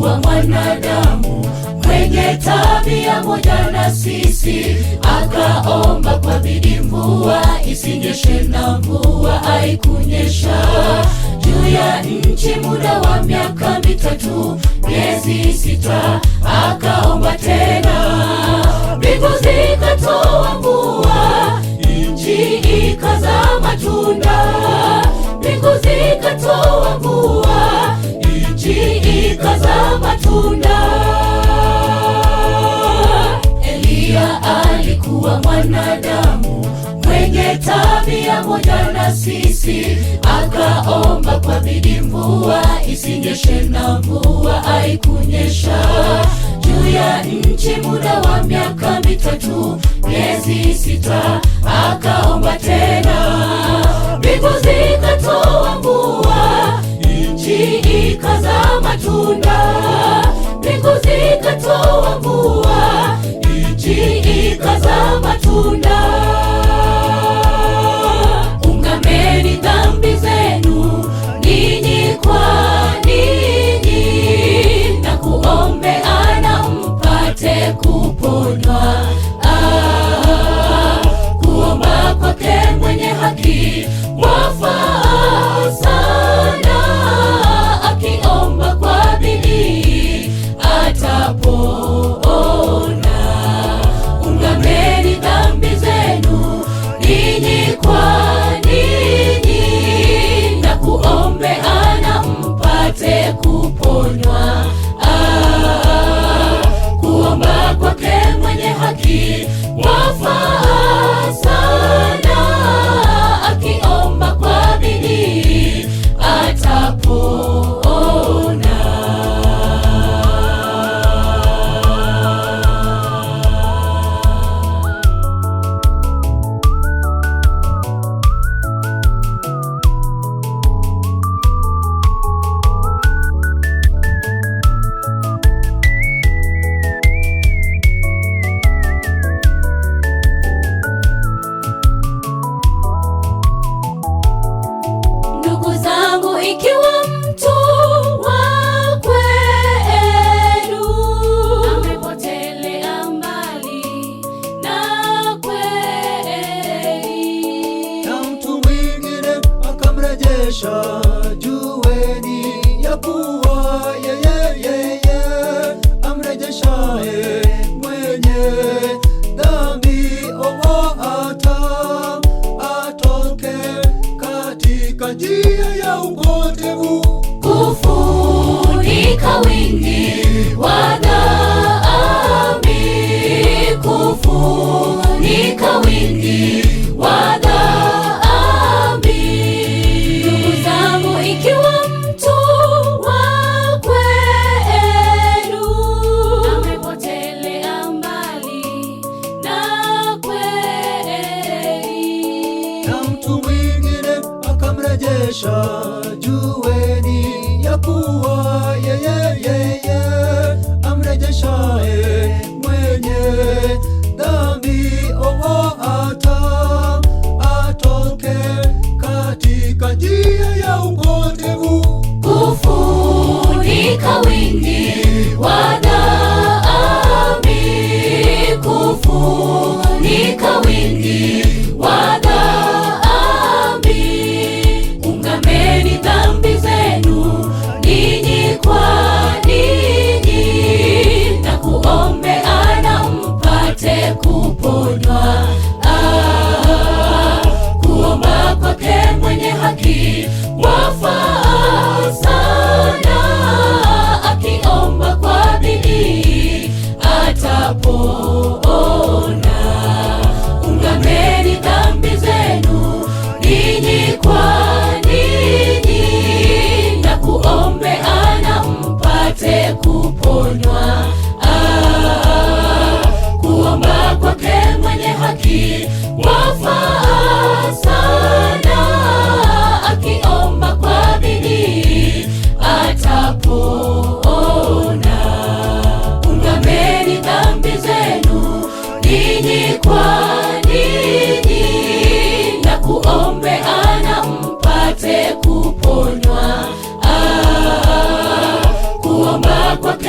alikuwa mwanadamu mwenye tabia moja na sisi, akaomba kwa bidii mvua isinyeshe, na mvua haikunyesha juu ya nchi muda wa miaka 3 miezi 6. Akaomba tena, mbingu zikatoa mvua, nchi ikazaa matunda. Mbingu zikatoa mvua, nchi ikazaa matunda. Eliya alikuwa mwanadamu mwenye tabia moja na sisi, akaomba kwa bidii mvua isinyeshe, na mvua haikunyesha juu ya nchi muda wa miaka 3 miezi 6. Akaomba tena, mbingu zikatoa mvua, nchi ikazaa matunda. Mbingu zikatoa mvua, nchi ikazaa matunda. Ungameni dhambi zenu ninyi kwa ninyi, na kuombeana mpate kuponywa. Kuomba kwake mwenye haki wafaa sana, akiomba kwa bidii atapona. Ungameni dhambi zenu ninyi kwa ninyi, na kuombeana mpate kuponywa. Kuomba kwake mwenye haki wafaa sana, akiomba kwa bidii atapona. Ndugu zangu, ikiwa mtu wa kwenu amepotelea mbali na kweli, na mtu mwingine akamrejesha, jueni ya kuwa yeye amrejeshaye mwenye dhambi atoke katika njia ya upotevu. kufunika wingi wa dhambi, kufunika wingi wa dhambi. Ndugu zangu, ikiwa mtu wa kwenu amepotelea mbali na kweli, Na mtu mwingine akamrejesha, jueni ya kuwa yeye amrejeshaye mwenye dhambi atoke katika njia ya upotevu. kufunika wingi wa dhambi, kufunika wingi wa dhambi. Ungameni dhambi zenu ninyi kwa ninyi, na kuombeana mpate kuponywa. Kuomba kwake mwenye haki wafaa sana, akiomba kwa bidii atapona. Ungameni dhambi zenu ninyi kwa ninyi, na kuombeana mpate kuponywa. Kuomba kwake mwenye haki wafaa sana, akiomba kwa bidii atapona. Ungameni dhambi zenu ninyi kwa ninyi, na kuombeana mpate kuponywa. Kuomba kwake